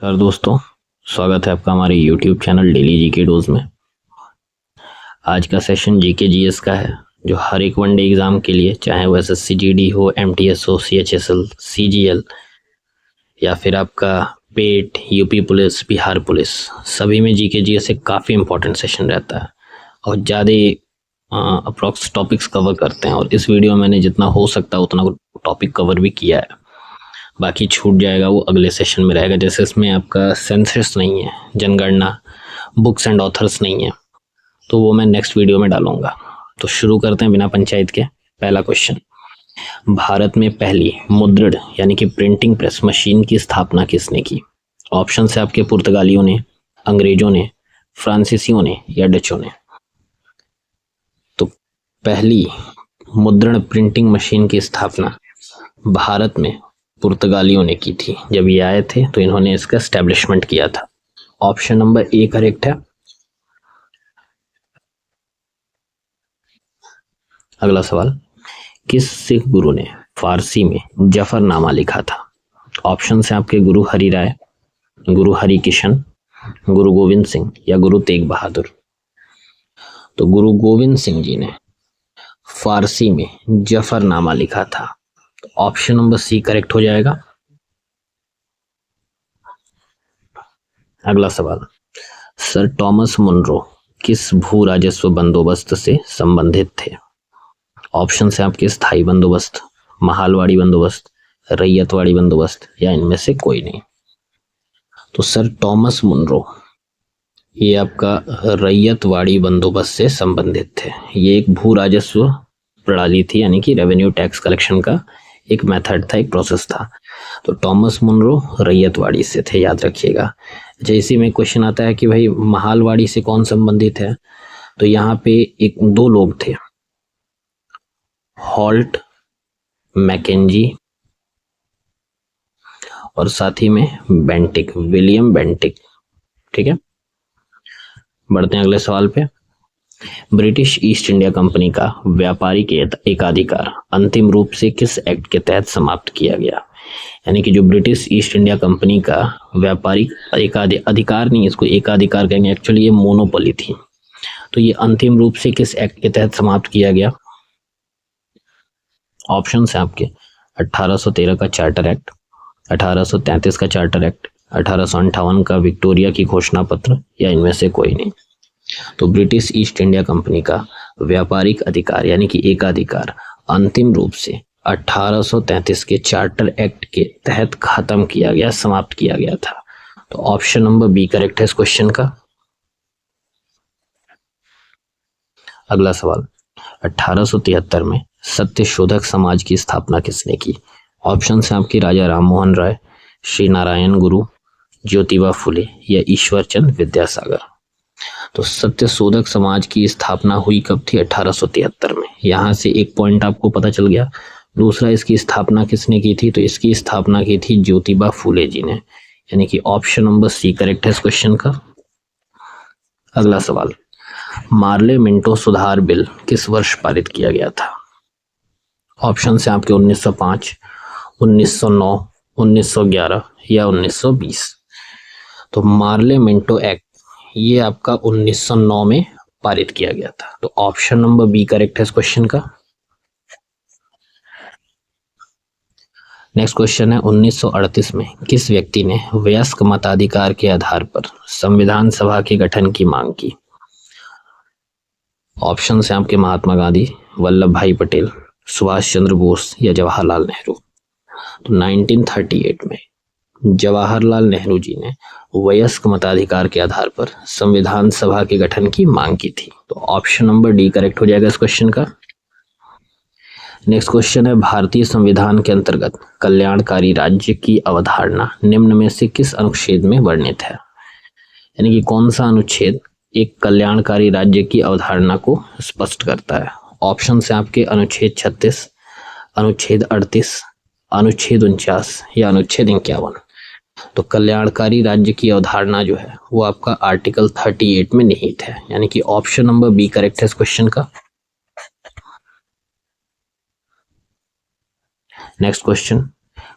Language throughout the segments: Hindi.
नमस्कार दोस्तों, स्वागत है आपका हमारे YouTube channel daily GK dose में। आज का सेशन जीके जीएस का है, जो हर एक वनडे एग्जाम के लिए, चाहे वो एसएससी जीडी हो, एमटीएस हो, सीएचएसएल, सीजीएल या फिर आपका पेट, यूपी पुलिस, बिहार पुलिस, सभी में जीके जीएस एक काफ़ी इंपॉर्टेंट सेशन रहता है और ज़्यादा अप्रॉक्स टॉपिक्स कवर करते हैं। और इस वीडियो में मैंने जितना हो सकता है उतना टॉपिक कवर भी किया है, बाकी छूट जाएगा वो अगले सेशन में रहेगा। जैसे इसमें आपका सेंसस नहीं है, जनगणना, बुक्स एंड ऑथर्स नहीं है, तो वो मैं नेक्स्ट वीडियो में डालूंगा। तो शुरू करते हैं बिना पंचायत के। पहला क्वेश्चन, भारत में पहली मुद्रण यानी कि प्रिंटिंग प्रेस मशीन की स्थापना किसने की? ऑप्शन है आपके पुर्तगालियों ने, अंग्रेजों ने, फ्रांसीसियों ने या डचों ने। तो पहली मुद्रण प्रिंटिंग मशीन की स्थापना भारत में पुर्तगालियों ने की थी। जब ये आए थे तो इन्होंने इसका एस्टेब्लिशमेंट किया था। ऑप्शन नंबर ए करेक्ट है। अगला सवाल, किस सिख गुरु ने फारसी में जफरनामा लिखा था? ऑप्शन है आपके गुरु हरि राय, गुरु हरि किशन, गुरु गोविंद सिंह या गुरु तेग बहादुर। तो गुरु गोविंद सिंह जी ने फारसी में जफरनामा लिखा था। तो ऑप्शन नंबर सी करेक्ट हो जाएगा। अगला सवाल, सर टॉमस मुनरो किस भू राजस्व बंदोबस्त से संबंधित थे? ऑप्शन है आपके स्थायी बंदोबस्त, महालवाड़ी बंदोबस्त, रैयतवाड़ी बंदोबस्त या इनमें से कोई नहीं। तो सर टॉमस मुनरो ये आपका रैयतवाड़ी बंदोबस्त से संबंधित थे। ये एक भू राजस्व प्रणाली थी, यानी कि रेवेन्यू टैक्स कलेक्शन का एक मेथड था, एक प्रोसेस था। तो टॉमस मुनरो रैयतवाड़ी से थे, याद रखिएगा। अच्छा, इसी में क्वेश्चन आता है कि भाई महालवाड़ी से कौन संबंधित है? तो यहाँ पे एक दो लोग थे, हॉल्ट मैकेंजी और साथ ही में बेंटिक, विलियम बेंटिक। ठीक है, बढ़ते हैं अगले सवाल पे। ब्रिटिश ईस्ट इंडिया कंपनी का व्यापारिक एकाधिकार अंतिम रूप से किस एक्ट के तहत समाप्त किया गया? यानी कि जो ब्रिटिश ईस्ट इंडिया कंपनी का व्यापारिक अधिकार नहीं, इसको एकाधिकार कहेंगे, एक्चुअली ये मोनोपोली थी। तो ये अंतिम रूप से किस एक्ट के तहत समाप्त किया गया? ऑप्शन है आपके 1813 का चार्टर एक्ट, 1833 का चार्टर एक्ट, 1858 का विक्टोरिया की घोषणा पत्र या इनमें से कोई नहीं। तो ब्रिटिश ईस्ट इंडिया कंपनी का व्यापारिक अधिकार यानी कि एकाधिकार अंतिम रूप से 1833 के चार्टर एक्ट के तहत खत्म किया गया, समाप्त किया गया था। तो ऑप्शन नंबर बी करेक्ट है इस क्वेश्चन का। अगला सवाल, 1873 में सत्यशोधक समाज की स्थापना किसने की? ऑप्शन है आपकी राजा राम मोहन राय, श्री नारायण गुरु, ज्योतिबा फुले या ईश्वर चंद विद्यासागर। तो सत्यशोधक समाज की स्थापना हुई कब थी? 1873 में। यहाँ से एक पॉइंट आपको पता चल गया। दूसरा, इसकी स्थापना किसने की थी? तो इसकी स्थापना की थी ज्योतिबा फुले जी ने, यानी कि ऑप्शन नंबर सी करेक्ट है इस क्वेश्चन का। अगला सवाल, मार्ले मिंटो सुधार बिल किस वर्ष पारित किया गया था? ऑप्शन है आपके 1905, 1909, 1911 या 1920। तो मार्ले मिंटो एक्ट ये आपका 1909 में पारित किया गया था। तो ऑप्शन नंबर बी करेक्ट है इस क्वेश्चन का। नेक्स्ट क्वेश्चन है, 1938 में किस व्यक्ति ने वयस्क मताधिकार के आधार पर संविधान सभा के गठन की मांग की? ऑप्शन है आपके महात्मा गांधी, वल्लभ भाई पटेल, सुभाष चंद्र बोस या जवाहरलाल नेहरू। तो 1938 में जवाहरलाल नेहरू जी ने वयस्क मताधिकार के आधार पर संविधान सभा के गठन की मांग की थी। तो ऑप्शन नंबर डी करेक्ट हो जाएगा इस क्वेश्चन का। नेक्स्ट क्वेश्चन है, भारतीय संविधान के अंतर्गत कल्याणकारी राज्य की अवधारणा निम्न में से किस अनुच्छेद में वर्णित है? यानी कि कौन सा अनुच्छेद एक कल्याणकारी राज्य की अवधारणा को स्पष्ट करता है? ऑप्शन है आपके अनुच्छेद 36, अनुच्छेद 38, अनुच्छेद 49 या अनुच्छेद 51। तो कल्याणकारी राज्य की अवधारणा जो है वो आपका आर्टिकल 38 में निहित है, यानी कि ऑप्शन नंबर बी करेक्ट है इस क्वेश्चन का। नेक्स्ट क्वेश्चन,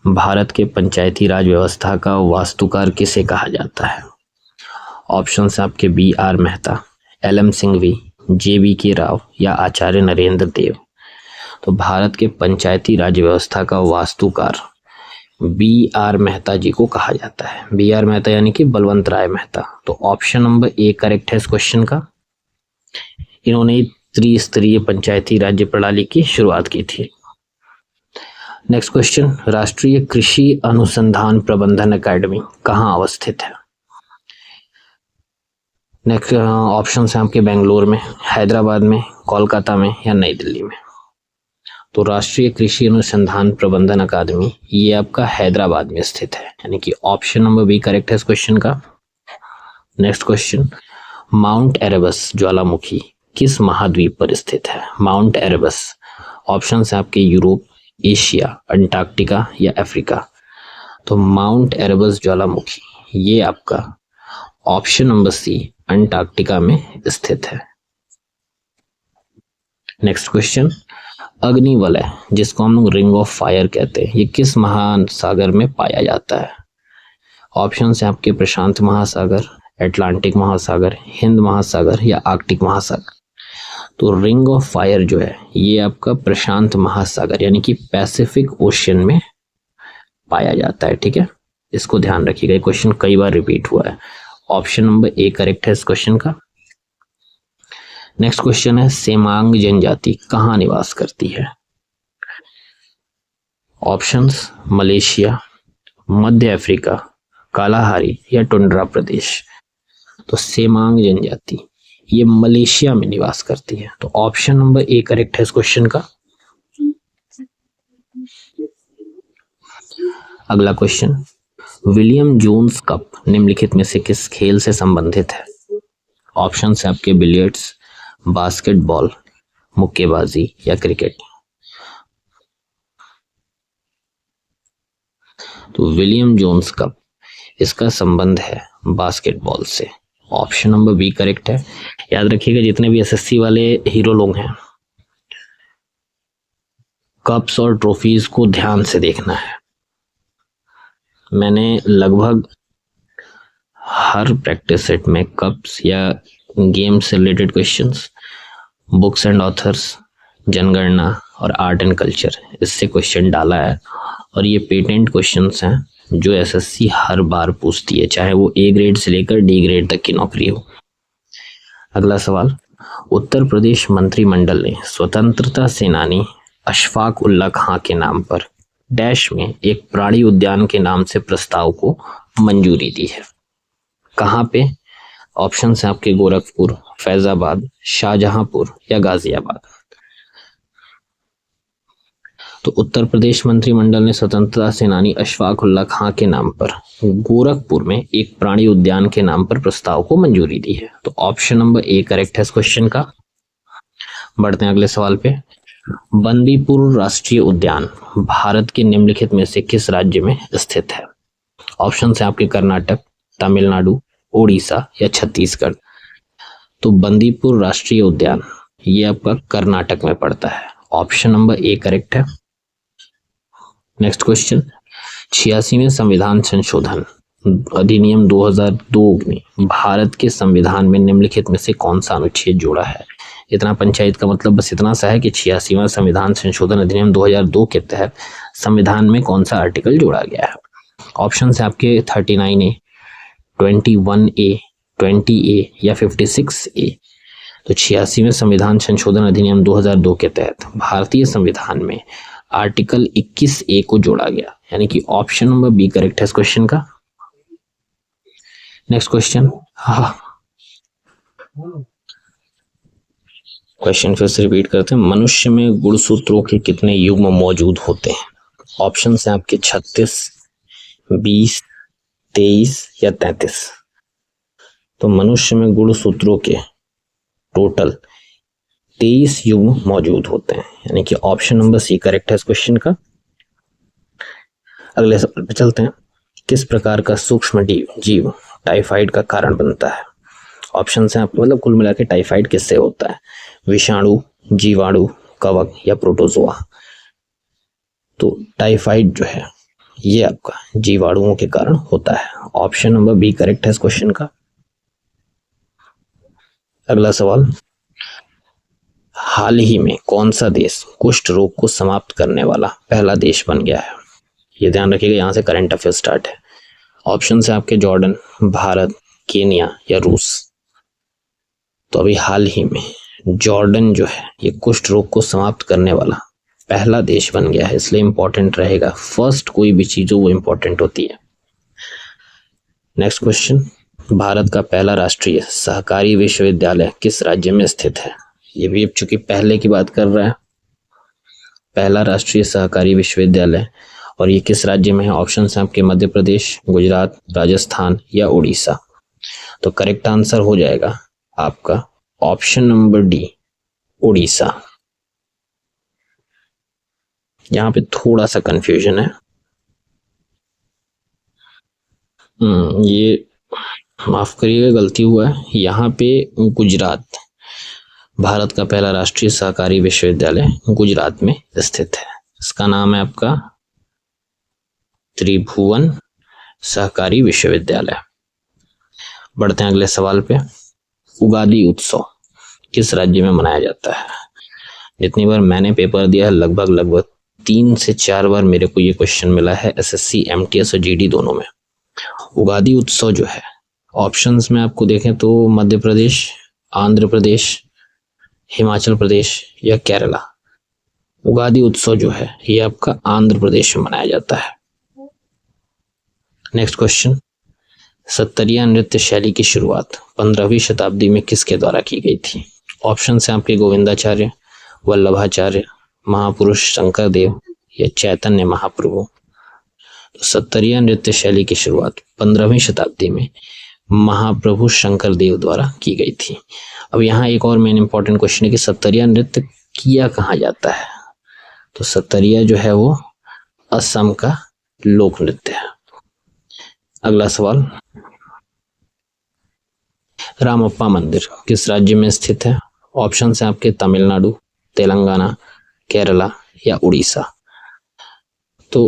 भारत के पंचायती राज व्यवस्था का वास्तुकार किसे कहा जाता है? ऑप्शन है आपके B R Mehta, L M Singhvi, J B K Rao या आचार्य नरेंद्र देव। तो भारत के पंचायती राज व्यवस्था का वास्तुकार बी आर मेहता जी को कहा जाता है। बी आर मेहता यानी कि बलवंत राय मेहता। तो ऑप्शन नंबर ए करेक्ट है इस क्वेश्चन का। इन्होंने त्रिस्तरीय पंचायती राज्य प्रणाली की शुरुआत की थी। नेक्स्ट क्वेश्चन, राष्ट्रीय कृषि अनुसंधान प्रबंधन अकादमी कहाँ अवस्थित है? नेक्स्ट ऑप्शन है आपके बेंगलोर में, हैदराबाद में, कोलकाता में या नई दिल्ली में। तो राष्ट्रीय कृषि अनुसंधान प्रबंधन अकादमी ये आपका हैदराबाद में स्थित है, यानी कि ऑप्शन नंबर बी करेक्ट है इस क्वेश्चन का। नेक्स्ट क्वेश्चन, माउंट एरेबस ज्वालामुखी किस महाद्वीप पर स्थित है? माउंट एरेबस, ऑप्शन है आपके यूरोप, एशिया, अंटार्कटिका या अफ्रीका। तो माउंट एरेबस ज्वालामुखी ये आपका ऑप्शन नंबर सी अंटार्कटिका में स्थित है। नेक्स्ट क्वेश्चन, अग्निवलय जिसको हम लोग रिंग ऑफ फायर कहते हैं ये किस महासागर में पाया जाता है? ऑप्शन है आपके प्रशांत महासागर, अटलांटिक महासागर, हिंद महासागर या आर्कटिक महासागर। तो रिंग ऑफ फायर जो है ये आपका प्रशांत महासागर यानी कि पैसिफिक ओशियन में पाया जाता है। ठीक है, इसको ध्यान रखिएगा, क्वेश्चन कई बार रिपीट हुआ है। ऑप्शन नंबर ए करेक्ट है इस क्वेश्चन का। नेक्स्ट क्वेश्चन है, सेमांग जनजाति कहाँ निवास करती है? ऑप्शंस मलेशिया, मध्य अफ्रीका, कालाहारी या टुंड्रा प्रदेश। तो सेमांग जनजाति ये मलेशिया में निवास करती है। तो ऑप्शन नंबर ए करेक्ट है इस क्वेश्चन का। अगला क्वेश्चन, विलियम जोन्स कप निम्नलिखित में से किस खेल से संबंधित है? ऑप्शन है आपके बिलियर्ड्स, बास्केटबॉल, मुक्केबाजी या क्रिकेट। तो विलियम जोन्स कप इसका संबंध है बास्केटबॉल से। ऑप्शन नंबर बी करेक्ट है। याद रखिएगा जितने भी एसएससी वाले हीरो लोग हैं, कप्स और ट्रॉफीज को ध्यान से देखना है। मैंने लगभग हर प्रैक्टिस सेट में कप्स या गेम से related questions, books and authors, जनगणना और आर्ट एंड कल्चर इससे क्वेश्चन डाला है। और ये पेटेंट क्वेश्चंस हैं जो एसएससी हर बार पूछती है, चाहे वो ए ग्रेड से लेकर डी ग्रेड तक की नौकरी हो। अगला सवाल, उत्तर प्रदेश मंत्रिमंडल ने स्वतंत्रता सेनानी अशफाक उल्ला खां के नाम पर डैश में एक प्राणी उद्यान के नाम से प्रस्ताव को मंजूरी दी है। कहाँ पे? ऑप्शन है आपके गोरखपुर, फैजाबाद, शाहजहांपुर या गाजियाबाद। तो उत्तर प्रदेश मंत्रिमंडल ने स्वतंत्रता सेनानी अशफाक उल्ला खां के नाम पर गोरखपुर में एक प्राणी उद्यान के नाम पर प्रस्ताव को मंजूरी दी है। तो ऑप्शन नंबर ए करेक्ट है इस क्वेश्चन का। बढ़ते हैं अगले सवाल पे। बंदीपुर राष्ट्रीय उद्यान भारत के निम्नलिखित में से किस राज्य में स्थित है? ऑप्शन है आपके कर्नाटक, तमिलनाडु, उड़ीसा या छत्तीसगढ़। तो बंदीपुर राष्ट्रीय उद्यान ये आपका कर्नाटक में पड़ता है। ऑप्शन नंबर ए करेक्ट है। नेक्स्ट क्वेश्चन, 86वें संविधान संशोधन अधिनियम 2002 में भारत के संविधान में निम्नलिखित में से कौन सा अनुच्छेद जोड़ा है? इतना पंचायत का मतलब बस इतना सा है कि 86वां संविधान संशोधन अधिनियम 2002 के तहत संविधान में कौन सा आर्टिकल जोड़ा गया है। ऑप्शन है आपके 39A, 21A, 20A या 56A। तो 86वें संविधान संशोधन अधिनियम 2002 के तहत भारतीय संविधान में आर्टिकल 21A को जोड़ा गया, यानी कि ऑप्शन नंबर बी करेक्ट है इस क्वेश्चन का। नेक्स्ट क्वेश्चन, क्वेश्चन फिर से रिपीट करते हैं। मनुष्य में गुणसूत्रों के कितने युग्म मौजूद होते हैं? ऑप्शन है आपके 36, 20, 23 या 33। तो मनुष्य में गुणसूत्रों के टोटल 23 युग्म मौजूद होते हैं, यानी कि ऑप्शन नंबर सी करेक्ट है इस क्वेश्चन का। अगले सवाल पे चलते हैं। किस प्रकार का सूक्ष्म जीव टाइफाइड का कारण बनता है? ऑप्शन है आपको, मतलब कुल मिला के टाइफाइड किससे होता है? विषाणु, जीवाणु, कवक या प्रोटोजोआ। तो टाइफाइड जो है ये आपका जीवाणुओं के कारण होता है। ऑप्शन नंबर बी करेक्ट है इस क्वेश्चन का। अगला सवाल, हाल ही में कौन सा देश कुष्ठ रोग को समाप्त करने वाला पहला देश बन गया है? ये ध्यान रखिएगा, यहाँ से करंट अफेयर स्टार्ट है। ऑप्शन है आपके जॉर्डन, भारत, केनिया या रूस। तो अभी हाल ही में जॉर्डन जो है ये कुष्ठ रोग को समाप्त करने वाला पहला देश बन गया है, इसलिए इंपॉर्टेंट रहेगा। फर्स्ट कोई भी चीज हो वो इंपॉर्टेंट होती है। नेक्स्ट क्वेश्चन, भारत का पहला राष्ट्रीय सहकारी विश्वविद्यालय किस राज्य में स्थित है? ये भी अब चूंकि पहले की बात कर रहा है, पहला राष्ट्रीय सहकारी विश्वविद्यालय, और ये किस राज्य में है? ऑप्शन है आपके मध्य प्रदेश, गुजरात, राजस्थान या उड़ीसा। तो करेक्ट आंसर हो जाएगा आपका ऑप्शन नंबर डी, उड़ीसा। यहाँ पे थोड़ा सा कंफ्यूजन है, ये माफ करिएगा गलती हुआ है, यहाँ पे गुजरात, भारत का पहला राष्ट्रीय सहकारी विश्वविद्यालय गुजरात में स्थित है। इसका नाम है आपका त्रिभुवन सहकारी विश्वविद्यालय। बढ़ते हैं अगले सवाल पे। उगादी उत्सव किस राज्य में मनाया जाता है? जितनी बार मैंने पेपर दिया है लगभग 3 से 4 बार मेरे को ये क्वेश्चन मिला है एसएससी, एमटीएस और जीडी दोनों में। उगादी उत्सव जो है, ऑप्शंस में आपको देखें तो मध्य प्रदेश, आंध्र प्रदेश, हिमाचल प्रदेश या केरला। उगादी उत्सव जो है ये आपका आंध्र प्रदेश में मनाया जाता है। नेक्स्ट क्वेश्चन, सत्तरिया नृत्य शैली की शुरुआत 15वीं शताब्दी में किसके द्वारा की गई थी? ऑप्शन है आपके गोविंदाचार्य, वल्लभाचार्य, महापुरुष शंकर देव या चैतन्य महाप्रभु। तो सत्तरिया नृत्य शैली की शुरुआत 15वीं शताब्दी में महाप्रभु शंकर देव द्वारा की गई थी। अब यहाँ एक और मेन इंपॉर्टेंट क्वेश्चन है कि सत्तरिया नृत्य किया कहाँ जाता है? तो सत्तरिया जो है वो असम का लोक नृत्य है। अगला सवाल, रामप्पा मंदिर किस राज्य में स्थित है? ऑप्शन है आपके तमिलनाडु, तेलंगाना, केरला या उड़ीसा। तो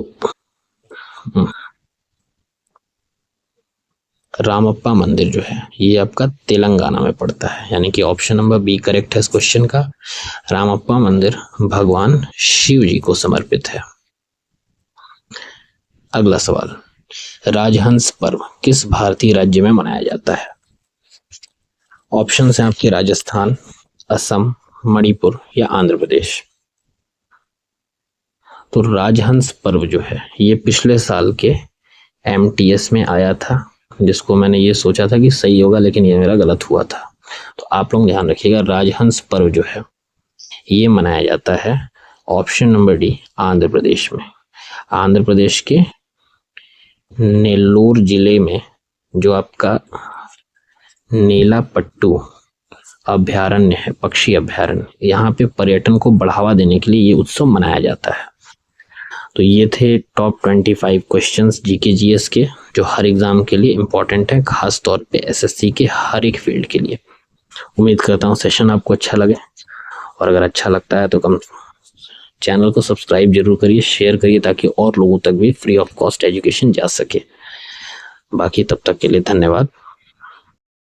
रामप्पा मंदिर जो है ये आपका तेलंगाना में पड़ता है, यानी कि ऑप्शन नंबर बी करेक्ट है इस क्वेश्चन का। रामप्पा मंदिर भगवान शिव जी को समर्पित है। अगला सवाल, राजहंस पर्व किस भारतीय राज्य में मनाया जाता है? ऑप्शन है आपके राजस्थान, असम, मणिपुर या आंध्र प्रदेश। तो राजहंस पर्व जो है ये पिछले साल के एमटीएस में आया था, जिसको मैंने ये सोचा था कि सही होगा लेकिन ये मेरा गलत हुआ था। तो आप लोग ध्यान रखिएगा, राजहंस पर्व जो है ये मनाया जाता है option number D, Andhra Pradesh में। आंध्र प्रदेश के नेल्लोर जिले में जो आपका नीलापट्टू अभ्यारण्य है, पक्षी अभ्यारण्य, यहाँ पे पर्यटन को बढ़ावा देने के लिए ये उत्सव मनाया जाता है। तो ये थे टॉप 25 क्वेश्चंस जीके जीएस के, जो हर एग्जाम के लिए इंपॉर्टेंट है, खास तौर पे एसएससी के हर एक फील्ड के लिए। उम्मीद करता हूँ सेशन आपको अच्छा लगे, और अगर अच्छा लगता है तो चैनल को सब्सक्राइब जरूर करिए, शेयर करिए, ताकि और लोगों तक भी फ्री ऑफ कॉस्ट एजुकेशन जा सके। बाकी तब तक के लिए धन्यवाद।